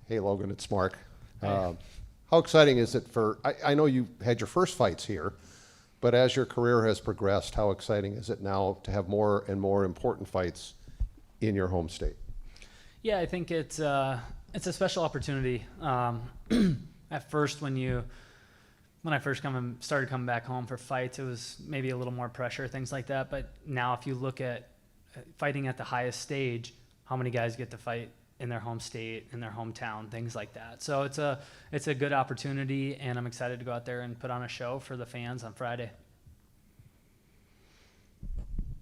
Hey, Logan, it's Mark. Hey. How exciting is it I know you had your first fights here, but as your career has progressed, how exciting is it now to have more and more important fights in your home state? Yeah, I think it's a special opportunity. At first, when I first started coming back home for fights, it was maybe a little more pressure, things like that. But now, if you look at fighting at the highest stage, how many guys get to fight in their home state, in their hometown, things like that. So it's a good opportunity, and I'm excited to go out there and put on a show for the fans on Friday.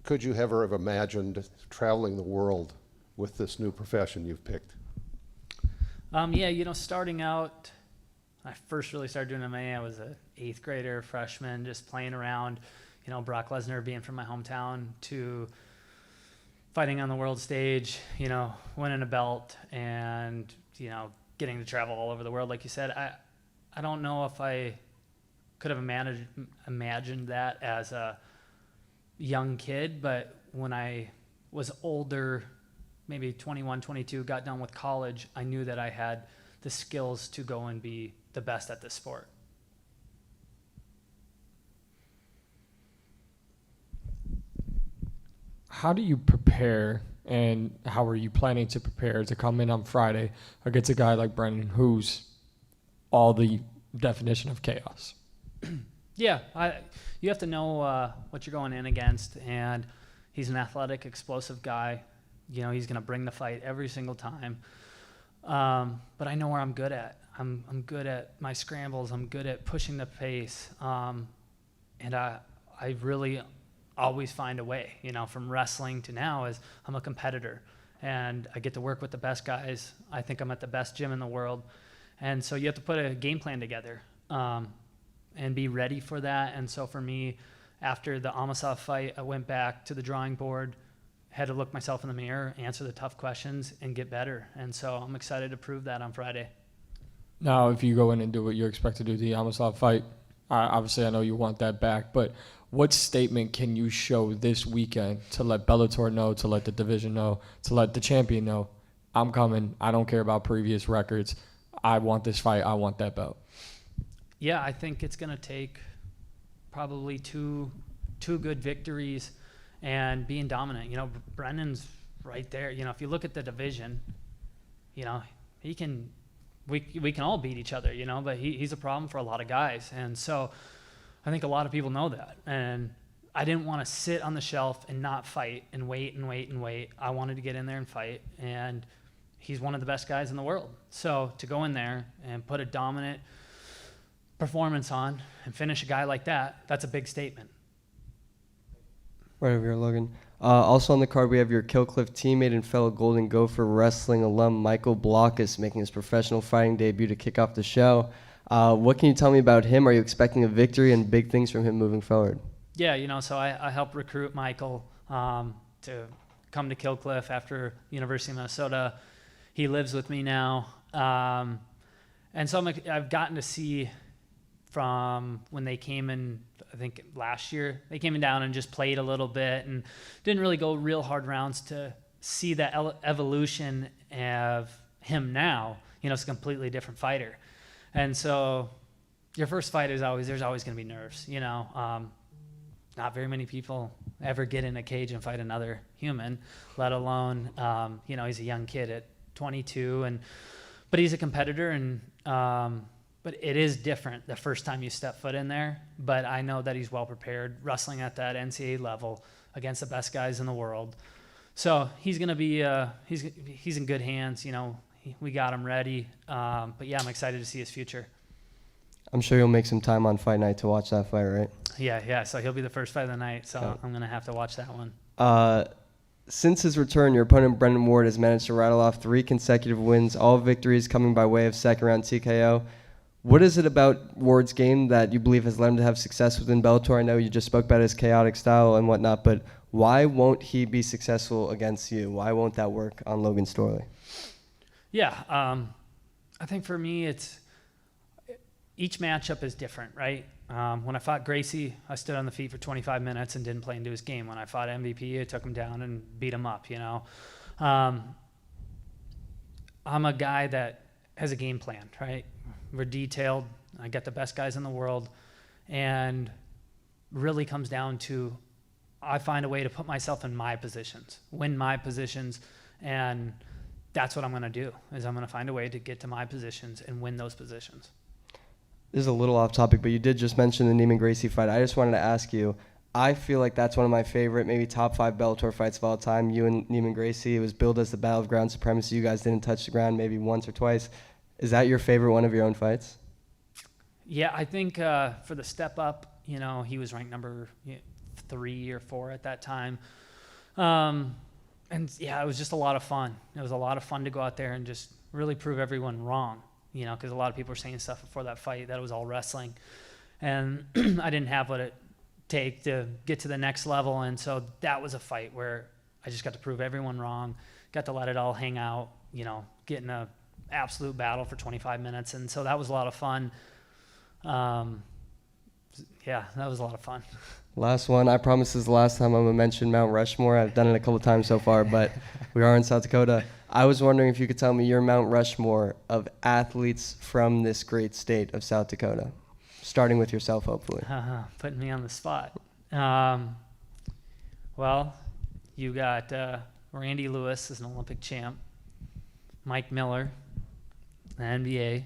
Could you ever have imagined traveling the world with this new profession you've picked? Yeah, starting out, I first really started doing MMA. I was an 8th grader, freshman, just playing around, Brock Lesnar being from my hometown, to fighting on the world stage, winning a belt, and, getting to travel all over the world. Like you said, I don't know if I could have imagined that as a young kid, but when I was older, maybe 21, 22, got done with college, I knew that I had the skills to go and be the best at this sport. How do you prepare, and how are you planning to prepare to come in on Friday against a guy like Brennan, who's all the definition of chaos? Yeah, you have to know what you're going in against, and he's an athletic, explosive guy. He's going to bring the fight every single time. But I know where I'm good at. I'm good at my scrambles. I'm good at pushing the pace. And I really always find a way, from wrestling to now, as I'm a competitor. And I get to work with the best guys. I think I'm at the best gym in the world. And so you have to put a game plan together and be ready for that. And so for me, after the Amosov fight, I went back to the drawing board, had to look myself in the mirror, answer the tough questions, and get better. And so I'm excited to prove that on Friday. Now, if you go in and do what you expect to do, the Amosov fight, obviously I know you want that back, but what statement can you show this weekend to let Bellator know, to let the division know, to let the champion know, I'm coming, I don't care about previous records, I want this fight, I want that belt? Yeah, I think it's going to take probably two good victories and being dominant. Brennan's right there. If you look at the division, we can all beat each other, but he's a problem for a lot of guys. And so I think a lot of people know that. And I didn't want to sit on the shelf and not fight and wait and wait and wait. I wanted to get in there and fight, and he's one of the best guys in the world. So to go in there and put a dominant performance on and finish a guy like that, that's a big statement. Right over here, Logan. Also on the card, we have your Killcliff teammate and fellow Golden Gopher wrestling alum, Michael Blockus, making his professional fighting debut to kick off the show. What can you tell me about him? Are you expecting a victory and big things from him moving forward? Yeah, so I helped recruit Michael to come to Killcliff after University of Minnesota. He lives with me now. And so I've gotten to see from when they came in, I think last year, they came in down and just played a little bit and didn't really go real hard rounds, to see that evolution of him now. It's a completely different fighter. And so your first fight there's always going to be nerves, not very many people ever get in a cage and fight another human, let alone, he's a young kid at 22, but he's a competitor, and but it is different the first time you step foot in there. But I know that he's well prepared, wrestling at that NCAA level against the best guys in the world. So he's going to be he's in good hands. We got him ready. But yeah, I'm excited to see his future. I'm sure you'll make some time on fight night to watch that fight, right? Yeah. So he'll be the first fight of the night. So I'm going to have to watch that one. Since his return, your opponent Brennan Ward has managed to rattle off 3 consecutive wins, all victories coming by way of second-round TKO. What is it about Ward's game that you believe has led him to have success within Bellator? I know you just spoke about his chaotic style and whatnot, but why won't he be successful against you? Why won't that work on Logan Storley? Yeah, I think for me, it's each matchup is different, right? When I fought Gracie, I stood on the feet for 25 minutes and didn't play into his game. When I fought MVP, I took him down and beat him up, I'm a guy that has a game plan, right? We're detailed. I got the best guys in the world, and really comes down to I find a way to put myself in my positions, win my positions, and that's what I'm going to do. Is I'm going to find a way to get to my positions and win those positions. This is a little off topic, but you did just mention the Neiman Gracie fight. I just wanted to ask you, I feel like that's one of my favorite, maybe top 5 Bellator fights of all time. You and Neiman Gracie, it was billed as the battle of ground supremacy. You guys didn't touch the ground maybe once or twice. Is that your favorite one of your own fights? Yeah, I think for the step up, you know, he was ranked number 3 or 4 at that time. And yeah, it was just a lot of fun. It was a lot of fun to go out there and just really prove everyone wrong, you know, because a lot of people were saying stuff before that fight that it was all wrestling. And I didn't have what it take to get to the next level. And so that was a fight where I just got to prove everyone wrong, got to let it all hang out, you know, get in a absolute battle for 25 minutes. And so that was a lot of fun. Yeah, that was a lot of fun. Last one. I promise this is the last time I'm going to mention Mount Rushmore. I've done it a couple of times so far, but we are in South Dakota. I was wondering if you could tell me your Mount Rushmore of athletes from this great state of South Dakota, starting with yourself, hopefully. Putting me on the spot. Well, you got Randy Lewis is an Olympic champ. Mike Miller, the NBA.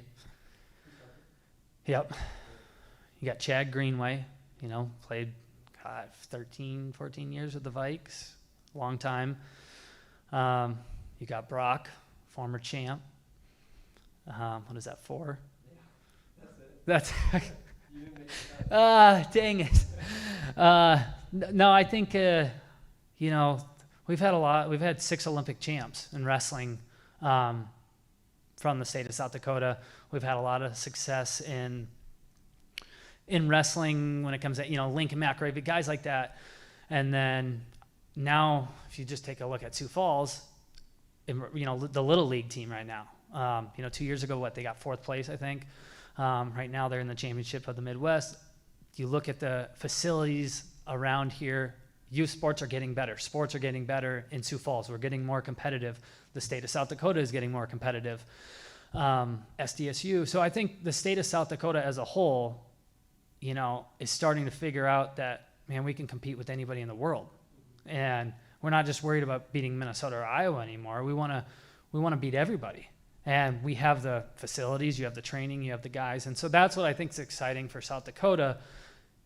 Yep. You got Chad Greenway, you know, played 13, 14 years with the Vikes, long time. You got Brock, former champ. What is that, 4? Yeah, that's it. Dang it. No, I think, you know, we've had 6 Olympic champs in wrestling from the state of South Dakota. We've had a lot of success in wrestling when it comes to, you know, Lincoln McRae, but guys like that. And then now, if you just take a look at Sioux Falls, you know, the Little League team right now. You know, 2 years ago, they got 4th place, I think. Right now, they're in the championship of the Midwest. You look at the facilities around here, youth sports are getting better. Sports are getting better in Sioux Falls. We're getting more competitive. The state of South Dakota is getting more competitive. SDSU. So I think the state of South Dakota as a whole, you know, is starting to figure out that, man, we can compete with anybody in the world. And we're not just worried about beating Minnesota or Iowa anymore. We want to beat everybody. And we have the facilities, you have the training, you have the guys. And so that's what I think is exciting for South Dakota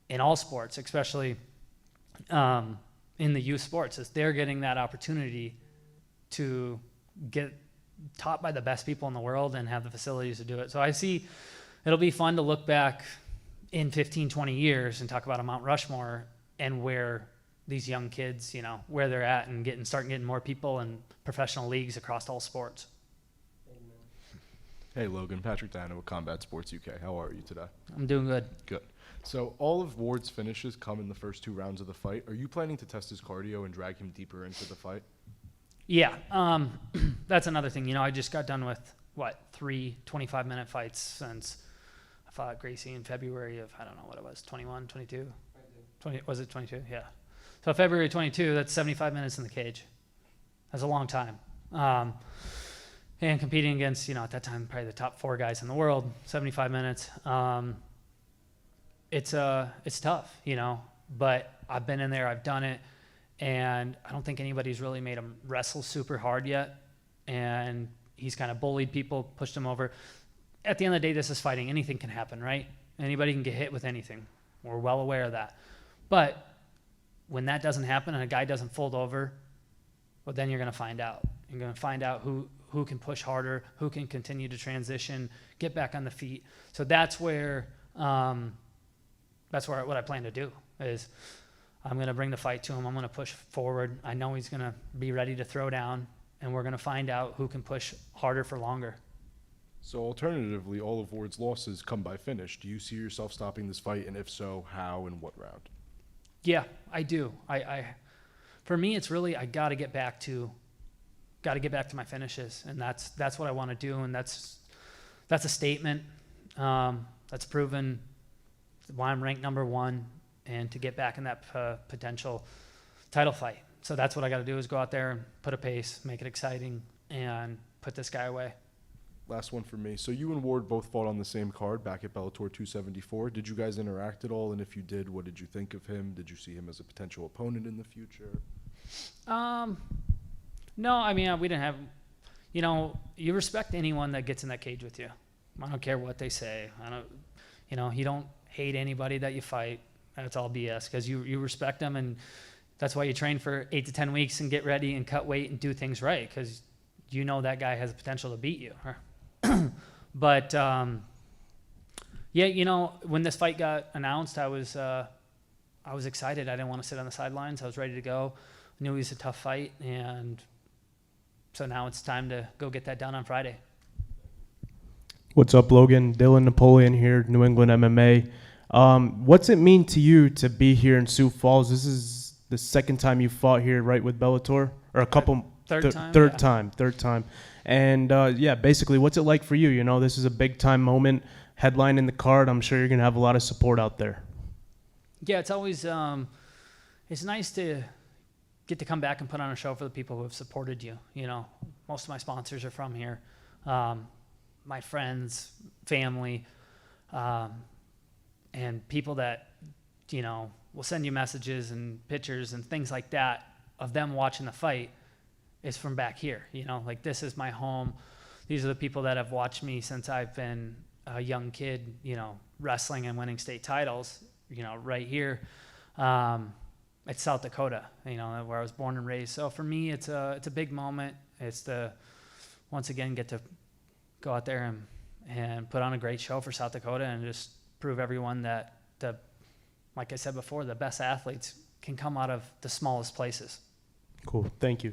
in all sports, especially in the youth sports, is they're getting that opportunity to get taught by the best people in the world and have the facilities to do it. So I see it'll be fun to look back in 15, 20 years and talk about a Mount Rushmore and where these young kids, you know, where they're at and start getting more people in professional leagues across all sports. Hey, Logan, Patrick Dano with Combat Sports UK. How are you today? I'm doing good. Good. So all of Ward's finishes come in the first 2 rounds of the fight. Are you planning to test his cardio and drag him deeper into the fight? Yeah, that's another thing. You know, I just got done with, 3 25-minute fights since I fought Gracie in February of, I don't know what it was, 21, 22? 20, was it 22? Yeah. So February 22, that's 75 minutes in the cage. That's a long time. And competing against, you know, at that time, probably the top 4 guys in the world, 75 minutes. It's tough, you know, but I've been in there, I've done it, and I don't think anybody's really made him wrestle super hard yet. And he's kind of bullied people, pushed him over. At the end of the day, this is fighting. Anything can happen, right? Anybody can get hit with anything. We're well aware of that. But when that doesn't happen and a guy doesn't fold over, well, then you're going to find out. You're going to find out who can push harder, who can continue to transition, get back on the feet. So that's where what I plan to do is I'm going to bring the fight to him. I'm going to push forward. I know he's going to be ready to throw down, and we're going to find out who can push harder for longer. So alternatively, all of Ward's losses come by finish. Do you see yourself stopping this fight? And if so, how and what round? Yeah, I do. For me, it's really I got to get back to my finishes, and that's what I want to do, and that's a statement. That's proven why I'm ranked number 1, and to get back in that potential title fight. So that's what I got to do is go out there and put a pace, make it exciting, and put this guy away. Last one for me. So you and Ward both fought on the same card back at Bellator 274. Did you guys interact at all? And if you did, what did you think of him? Did you see him as a potential opponent in the future? No, I mean, we didn't have, you respect anyone that gets in that cage with you. I don't care what they say. You don't hate anybody that you fight. That's all BS, because you respect them, and that's why you train for 8 to 10 weeks and get ready and cut weight and do things right, because you know that guy has the potential to beat you. But yeah, when this fight got announced, I was excited. I didn't want to sit on the sidelines. I was ready to go. I knew it was a tough fight, and so now it's time to go get that done on Friday. What's up, Logan? Dylan Napoleon here, New England MMA. What's it mean to you to be here in Sioux Falls? This is the second time you fought here, right, with Bellator? Or a couple... Third time. Third time. And, basically, what's it like for you? This is a big-time moment, headline in the card. I'm sure you're going to have a lot of support out there. Yeah, it's always it's nice to get to come back and put on a show for the people who have supported you. Most of my sponsors are from here, my friends, family, and people that will send you messages and pictures and things like that of them watching the fight is from back here. Like, this is my home. These are the people that have watched me since I've been a young kid, wrestling and winning state titles, right here. It's South Dakota, where I was born and raised. So for me, it's a big moment. It's to once again get to go out there and put on a great show for South Dakota and just prove everyone that like I said before, the best athletes can come out of the smallest places. Cool. Thank you.